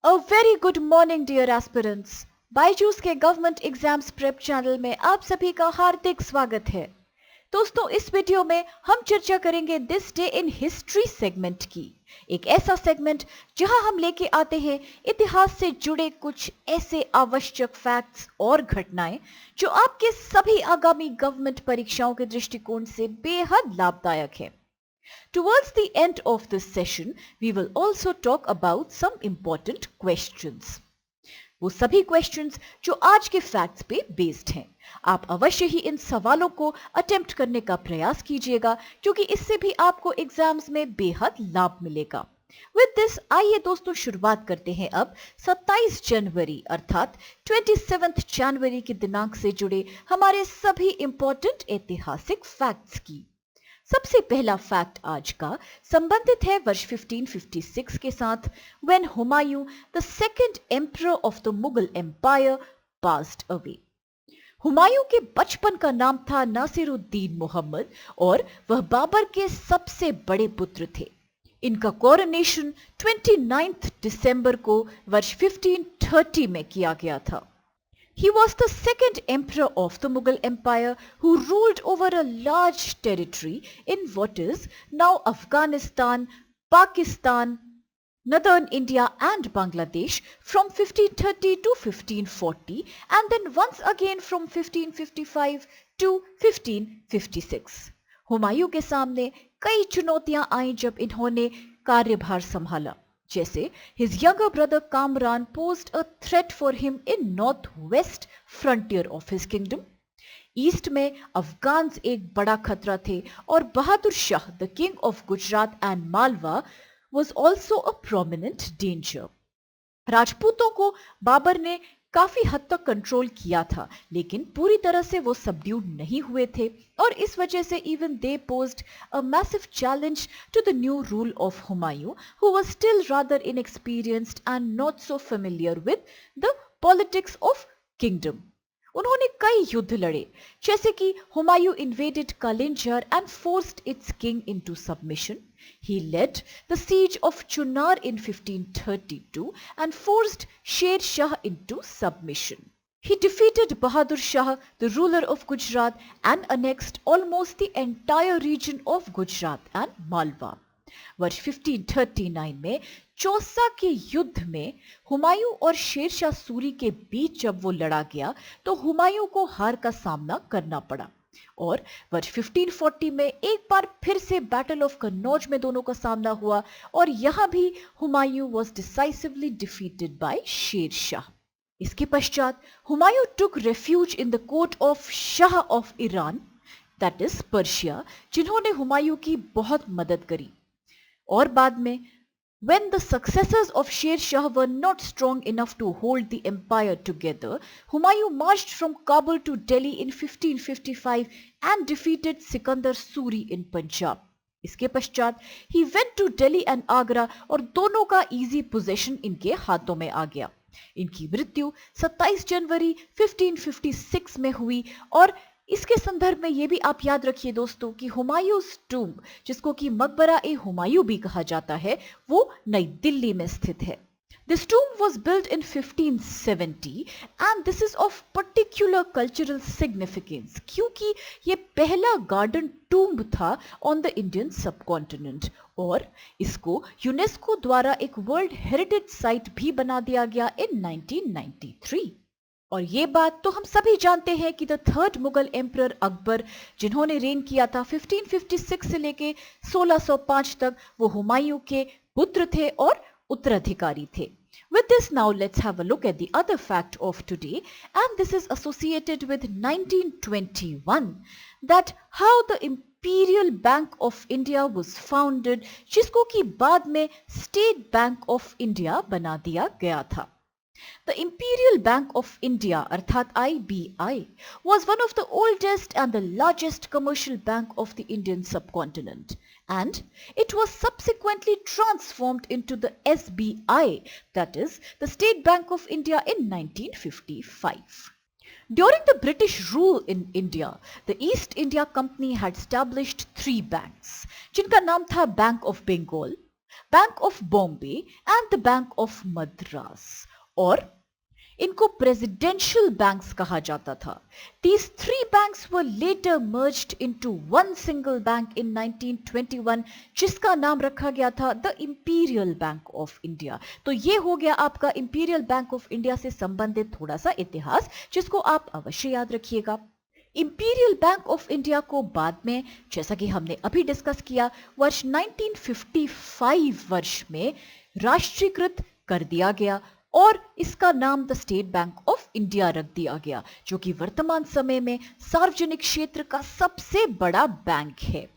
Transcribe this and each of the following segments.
A very good morning dear aspirants. Byju's के government exams prep channel में आप सभी का हार्दिक स्वागत है। दोस्तों, इस वीडियो में हम चर्चा करेंगे this day in history segment की। एक ऐसा सेगमेंट जहां हम लेके आते हैं इतिहास से जुड़े कुछ ऐसे आवश्यक फैक्ट्स और घटनाएं जो आपके सभी आगामी गवर्नमेंट परीक्षाओं के दृष्टिकोण से बेहद लाभदायक है। Towards the end of this session, we will also talk about some important questions. वो सभी क्वेश्चंस जो आज के फैक्ट्स पे बेस्ड हैं। आप अवश्य ही इन सवालों को अटेम्प्ट करने का प्रयास कीजिएगा क्योंकि इससे भी आपको एग्जाम्स में बेहद लाभ मिलेगा। विद दिस आइए दोस्तों शुरुआत करते हैं अब 27 जनवरी अर्थात 27 जनवरी के दिनांक से जुड़े हमारे सभी इंपॉर्टेंट ऐतिहासिक फैक्ट्स की। सबसे पहला फैक्ट आज का संबंधित है वर्ष 1556 के साथ, when Humayun the second emperor of the Mughal empire passed away. Humayun के बचपन का नाम था नासिरुद्दीन मोहम्मद और वह बाबर के सबसे बड़े पुत्र थे। इनका कोरोनेशन 29 दिसंबर को वर्ष 1530 में किया गया था। He was the second emperor of the Mughal Empire who ruled over a large territory in what is now Afghanistan, Pakistan, Northern India and Bangladesh from 1530 to 1540 and then once again from 1555 to 1556. Humayun के सामने कई चुनौतियां आईं जब इन्होंने कार्यभार संभाला, जैसे his younger brother Kamran posed a threat for him in northwest frontier of his kingdom. East में अफगान्स एक बड़ा खतरा थे और Bahadur Shah the king of Gujarat and Malwa was also a prominent danger. राजपूतों को बाबर ने काफी हद तक कंट्रोल किया था, लेकिन पूरी तरह से वो सबड्यूड नहीं हुए थे और इस वजह से even they posed a massive challenge to the new rule of Humayun, who was still rather inexperienced and not so familiar with the politics of kingdom. उन्होंने कई युद्ध लड़े, जैसे कि Humayun invaded Kalinjar and forced its king into submission. He led the siege of Chunar in 1532 and forced Sher Shah into submission. He defeated Bahadur Shah, the ruler of Gujarat, and annexed almost the entire region of Gujarat and Malwa. वर्ष 1539 में चौसा के युद्ध में हुमायूं और शेरशाह सूरी के बीच जब वो लड़ा गया तो हुमायूं को हार का सामना करना पड़ा और वर्ष 1540 में एक बार फिर से बैटल ऑफ कन्नौज में दोनों का सामना हुआ और यहां भी Humayun was decisively defeated by Sher Shah. इसके पश्चात Humayun took refuge in the court of Shah of Iran, that is Persia, जिन्होंने हुमायूं की बहुत मदद करी। और बाद में when the successors of Sher Shah were not strong enough to hold the empire together, Humayun marched from Kabul to Delhi in 1555 and defeated Sikandar Suri in Punjab. इसके पश्चात he went to Delhi and Agra और दोनों का easy possession इनके हाथों में आ गया। इनकी मृत्यु 27 जनवरी 1556 में हुई और इसके संदर्भ में यह भी आप याद रखिए दोस्तों कि हुमायूं's टूम्ब, जिसको कि मकबरा ए हुमायूं भी कहा जाता है, वो नई दिल्ली में स्थित है। This tomb was built in 1570 and this is of particular cultural significance क्योंकि ये पहला गार्डन टूम्ब था on the Indian subcontinent और इसको यूनेस्को द्वारा एक वर्ल्ड हेरिटेज साइट भी बना दिया गया in 1993। और ये बात तो हम सभी जानते हैं कि the third Mughal emperor Akbar, जिन्होंने रेन किया था 1556 से लेके 1605 तक, वो हुमायूं के पुत्र थे और उत्तराधिकारी थे। With this now let's have a look at the other fact of today and this is associated with 1921 that how the Imperial Bank of India was founded, जिसको कि बाद में State Bank of India बना दिया गया था। The Imperial Bank of India अर्थात IBI was one of the oldest and the largest commercial bank of the Indian subcontinent and it was subsequently transformed into the SBI, that is the State Bank of India in 1955. During the British rule in India, the East India Company had established 3 banks जिनका नाम था Bank of Bengal, bank of Bombay and the bank of Madras, और इनको presidential banks कहा जाता था। These three banks were later merged into one single bank in 1921, जिसका नाम रखा गया था the imperial bank of India. तो ये हो गया आपका इंपीरियल बैंक ऑफ इंडिया से संबंधित थोड़ा सा इतिहास, जिसको आप अवश्य याद रखिएगा। इंपीरियल बैंक ऑफ इंडिया को बाद में, जैसा कि हमने अभी डिस्कस किया, वर्ष 1955 वर्ष में राष्ट्रीयकृत कर दिया गया और इसका नाम the state bank of India रख दिया गया, जो कि वर्तमान समय में सार्वजनिक क्षेत्र का सबसे बड़ा बैंक है।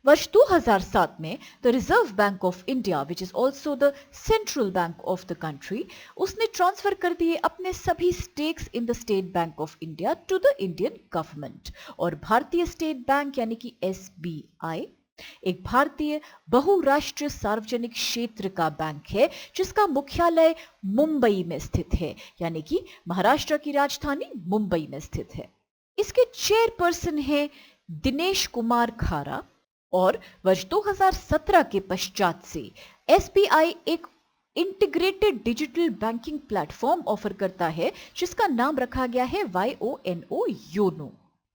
वर्ष 2007 में the reserve bank of India, which is also the central bank of the country, उसने ट्रांसफर कर दिए अपने सभी stakes in the state bank of India to the Indian government. और भारतीय स्टेट बैंक यानी कि SBI एक भारतीय बहुराष्ट्रीय सार्वजनिक क्षेत्र का बैंक है, जिसका मुख्यालय मुंबई में स्थित है, यानी कि महाराष्ट्र की राजधानी मुंबई में स्थित है। इसके चेयरपर्सन है दिनेश कुमार खारा। और वर्ष 2017 के पश्चात से SBI एक integrated digital banking platform offer करता है, जिसका नाम रखा गया है YONO, YONO.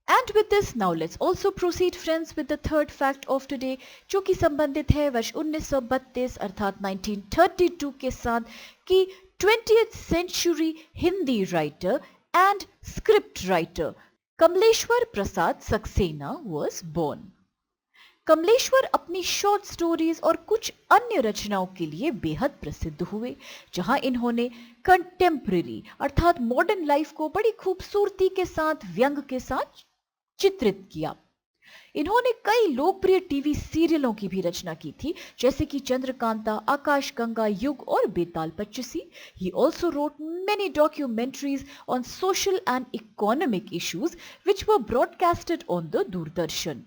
And with this, now let's also proceed friends with the third fact of today, जो कि संबंधित है वर्ष 1932 अर्थात 1932 के साथ, कि 20th century Hindi writer and script writer Kamleshwar Prasad Saxena was born। Kamleshwar अपनी शॉर्ट स्टोरीज और कुछ अन्य रचनाओं के लिए बेहद प्रसिद्ध हुए, जहां इन्होंने कंटेम्प्रेरी अर्थात मॉडर्न लाइफ को बड़ी खूबसूरती के साथ, व्यंग के साथ चित्रित किया। इन्होंने कई लोकप्रिय टीवी सीरियलों की भी रचना की थी, जैसे कि चंद्रकांता, आकाश गंगा, युग और बेताल Pachisi. He also wrote many documentaries on social and economic issues which were broadcasted on the Doordarshan.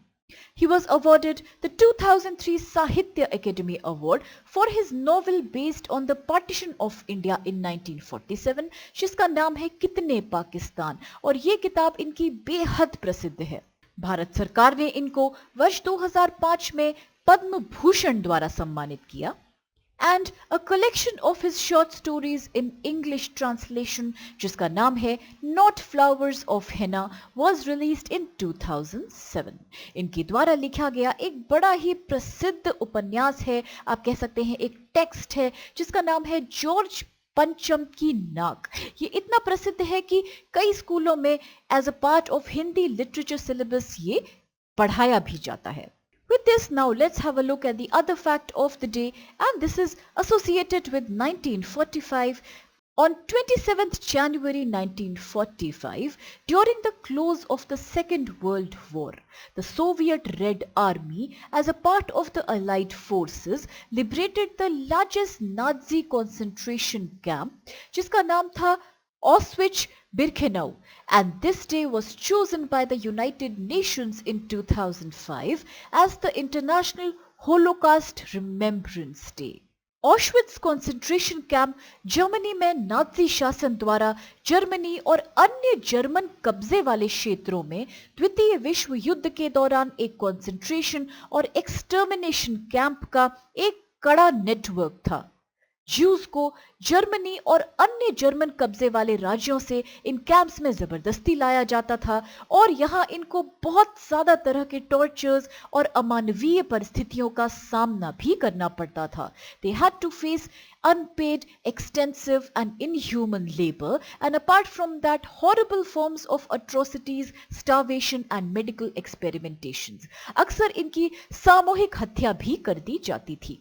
He was awarded the 2003 Sahitya Academy Award for his novel based on the partition of India in 1947, जिसका नाम है कितने पाकिस्तान, और ये किताब इनकी बेहद प्रसिद्ध है। भारत सरकार ने इनको वर्ष 2005 में पद्म भूषण द्वारा सम्मानित किया। And a collection of his short stories in English translation, जिसका नाम है Not Flowers of Henna, was released in 2007. इनके द्वारा लिखा गया एक बड़ा ही प्रसिद्ध उपन्यास है, आप कह सकते हैं एक टेक्स्ट है, जिसका नाम है जॉर्ज पंचम की नाक। ये इतना प्रसिद्ध है कि कई स्कूलों में as a part of Hindi literature syllabus ये पढ़ाया भी जाता है। With this, now let's have a look at the other fact of the day, and this is associated with 1945. On 27th January 1945, during the close of the Second World War, the Soviet Red Army, as a part of the Allied forces, liberated the largest Nazi concentration camp, जिसका नाम था Auschwitz-Birkenau, and this day was chosen by the United Nations in 2005 as the International Holocaust Remembrance Day. Auschwitz concentration camp Germany में Nazi शासन द्वारा Germany और अन्य German कब्जे वाले क्षेत्रों में द्वितीय विश्व युद्ध के दौरान एक कॉन्सेंट्रेशन और एक्सटर्मिनेशन कैंप का एक कड़ा नेटवर्क था। ज्यूज को जर्मनी और अन्य जर्मन कब्जे वाले राज्यों से इन कैंप्स में जबरदस्ती लाया जाता था और यहाँ इनको बहुत ज्यादा तरह के टॉर्चर्स और अमानवीय परिस्थितियों का सामना भी करना पड़ता था। They had to face unpaid, extensive and inhuman labor, and apart from that, horrible forms of atrocities, starvation and medical experimentations. अक्सर इनकी सामूहिक हत्या भी कर दी जाती थी।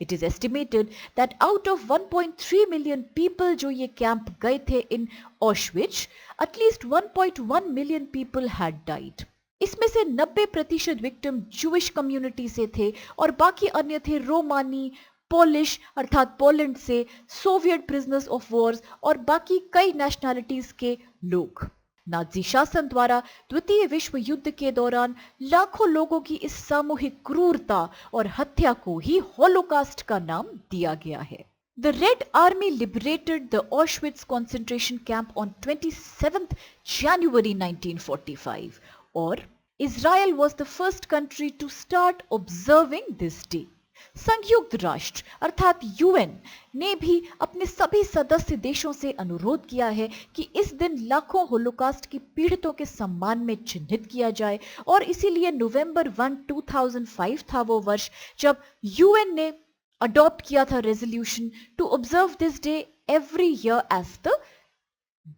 It is estimated that out of 1.3 million people जो ये कैंप गए थे इन ऑशविट्ज, at least 1.1 million people had died. इसमें से 90% विक्टिम जूइश कम्युनिटी से थे और बाकी अन्य थे रोमानी, पोलिश अर्थात पोलैंड से, सोवियत प्रिजनर्स ऑफ वॉर्स और बाकी कई नेशनैलिटीज के लोग। नाजी शासन द्वारा द्वितीय विश्व युद्ध के दौरान लाखों लोगों की इस सामूहिक क्रूरता और हत्या को ही हॉलोकास्ट का नाम दिया गया है। The Red Army liberated the Auschwitz concentration camp on 27th January 1945 और Israel was the first country to start observing this day. संयुक्त राष्ट्र अर्थात यूएन ने भी अपने सभी सदस्य देशों से अनुरोध किया है कि इस दिन लाखों होलोकॉस्ट की पीड़ितों के सम्मान में चिन्हित किया जाए और इसीलिए नवंबर 1, 2005 था वो वर्ष जब यूएन ने अडॉप्ट किया था resolution to observe this day every year as the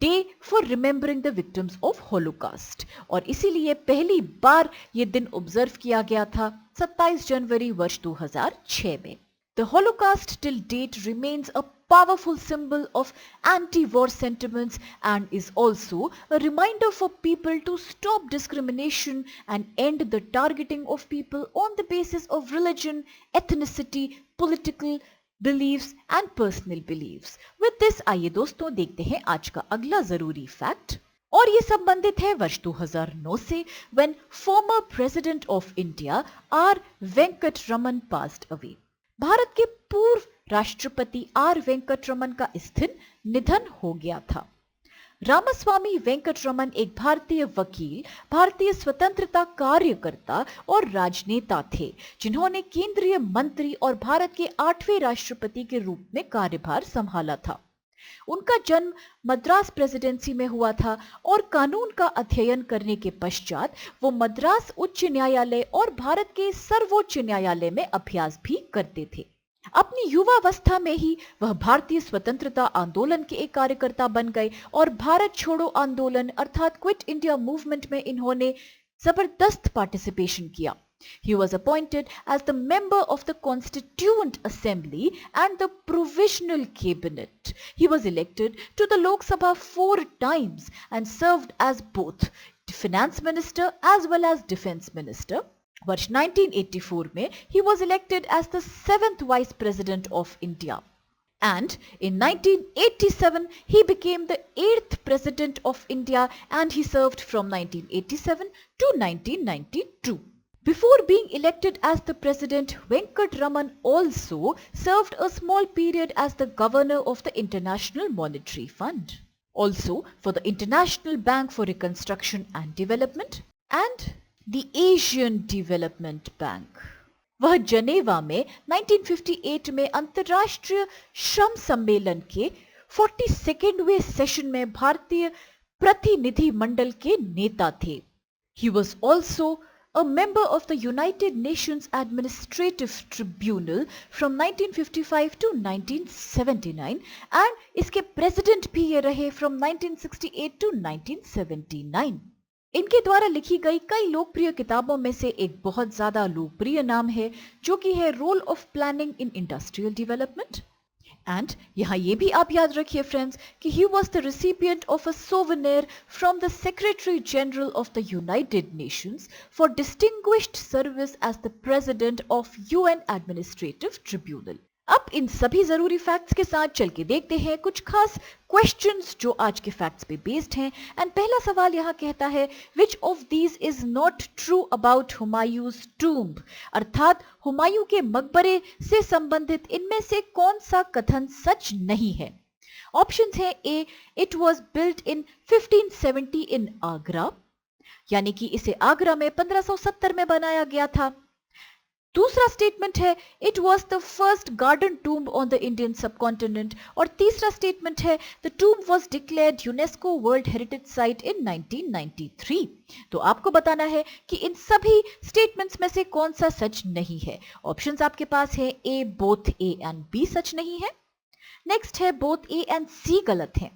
day for remembering the victims of Holocaust और इसीलिए पहली बार यह दिन ऑब्जर्व किया गया था 27 जनवरी वर्ष 2006 में। The Holocaust till date remains a powerful symbol of anti-war sentiments and is also a reminder for people to stop discrimination and end the targeting of people on the basis of religion, ethnicity, political beliefs and personal beliefs. With this आइए दोस्तों देखते हैं आज का अगला जरूरी fact और ये संबंधित है वर्ष 2009 से when former president of India R. Venkat Raman passed away. Bharat के पूर्व राष्ट्रपति आर वेंकटरमन का इस दिन निधन हो गया था। रामास्वामी वेंकटरमन एक भारतीय वकील, भारतीय स्वतंत्रता कार्यकर्ता और राजनेता थे जिन्होंने केंद्रीय मंत्री और भारत के 8वें राष्ट्रपति के रूप में कार्यभार संभाला था। उनका जन्म मद्रास प्रेसिडेंसी में हुआ था और कानून का अध्ययन करने के पश्चात वो मद्रास उच्च न्यायालय और भारत के सर्वोच्च न्यायालय में अभ्यास भी करते थे। अपनी युवावस्था में ही वह भारतीय स्वतंत्रता आंदोलन के एक कार्यकर्ता बन गए और भारत छोड़ो आंदोलन अर्थात क्विट इंडिया मूवमेंट में इन्होंने जबरदस्त पार्टिसिपेशन किया। He was appointed as the member of the Constituent Assembly and the Provisional Cabinet. He was elected to the Lok Sabha 4 times and served as both Finance Minister as well as Defense Minister. वर्ष 1984 में he was elected as the 7th Vice President of India. And in 1987 he became the 8th President of India and he served from 1987 to 1992. Before being elected as the president, Venkat Raman also served a small period as the governor of the International Monetary Fund, also for the International Bank for Reconstruction and Development and the Asian Development Bank. वह जनेवा में 1958 में अंतर्राष्ट्रीय श्रम सम्मेलन के 42वें session में भारतीय प्रतिनिधि मंडल के नेता थे। He was also a member of the United Nations Administrative Tribunal from 1955 to 1979 and इसके प्रेसिडेंट भी ये रहे from 1968 to 1979। इनके द्वारा लिखी गई कई लोकप्रिय किताबों में से एक बहुत ज्यादा लोकप्रिय नाम है जो कि है role of planning in industrial development. And यहाँ ये भी आप याद रखिए फ्रेंड्स कि he was the recipient of a souvenir from the Secretary General of the United Nations for distinguished service as the President of UN Administrative Tribunal। अब इन सभी जरूरी फैक्ट्स के साथ चल के देखते हैं कुछ खास क्वेश्चंस जो आज के फैक्ट्स पे बेस्ड हैं। एंड पहला सवाल यहाँ कहता है which of these is not true about Humayun's tomb, अर्थात हुमायूं के मकबरे से संबंधित इनमें से कौन सा कथन सच नहीं है। ऑप्शंस है ए, इट वाज बिल्ट इन 1570 इन आगरा, यानी कि इसे आगरा में 1570 में बनाया गया था। दूसरा स्टेटमेंट है it was the first garden tomb on the Indian subcontinent, और तीसरा स्टेटमेंट है the tomb was declared UNESCO world heritage site in 1993। तो आपको बताना है कि इन सभी स्टेटमेंट्स में से कौन सा सच नहीं है। ऑप्शंस आपके पास है A both A and B सच नहीं है, नेक्स्ट है बोथ ए एंड सी गलत है,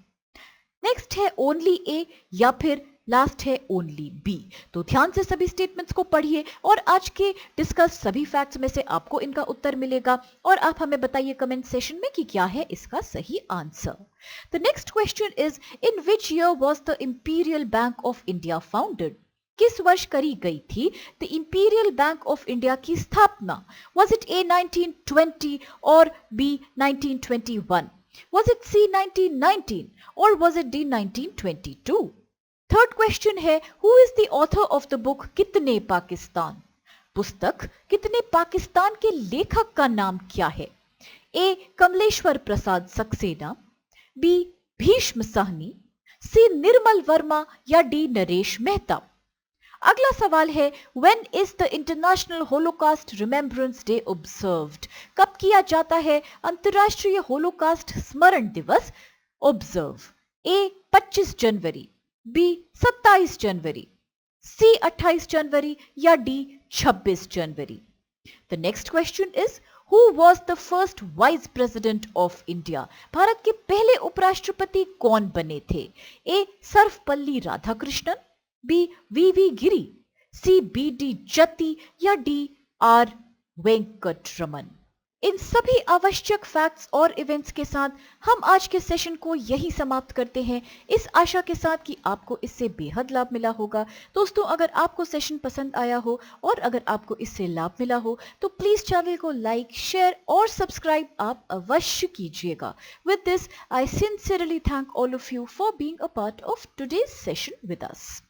नेक्स्ट है ओनली ए, या फिर लास्ट है ओनली बी। तो ध्यान से सभी स्टेटमेंट्स को पढ़िए और आज के डिस्कस सभी फैक्ट्स में से आपको इनका उत्तर मिलेगा और आप हमें बताइए कमेंट सेशन में कि क्या है इसका सही answer. The next question is in which year was the imperial bank of India founded, किस वर्ष करी गई थी the imperial bank of India की स्थापना। वाज इट ए 1920 और बी 1921, वाज इट सी 1919 और was it D 1922। Third question है who is the author of the book Kitne Pakistan, पुस्तक कितने पाकिस्तान के लेखक का नाम क्या है। ए कमलेश्वर प्रसाद सक्सेना, बी भीष्म साहनी, सी निर्मल वर्मा या डी नरेश मेहता। अगला सवाल है, when is the international Holocaust remembrance day observed? कब किया जाता है अंतर्राष्ट्रीय होलोकास्ट स्मरण दिवस ऑब्जर्व? ए 25 जनवरी, बी 27 जनवरी, सी 28 जनवरी या डी 26 जनवरी? The next question is, Who was the first vice president of India? भारत के पहले उपराष्ट्रपति कौन बने थे? A Sarvepalli Radhakrishnan, B V Giri, C B D Jatti या डी आर वेंकटरमन? इन सभी आवश्यक फैक्ट्स और इवेंट्स के साथ हम आज के सेशन को यही समाप्त करते हैं, इस आशा के साथ कि आपको इससे बेहद लाभ मिला होगा। दोस्तों, अगर आपको सेशन पसंद आया हो और अगर आपको इससे लाभ मिला हो तो प्लीज चैनल को लाइक, शेयर और सब्सक्राइब आप अवश्य कीजिएगा। With this, I sincerely thank all of you for being a part of today's session with us.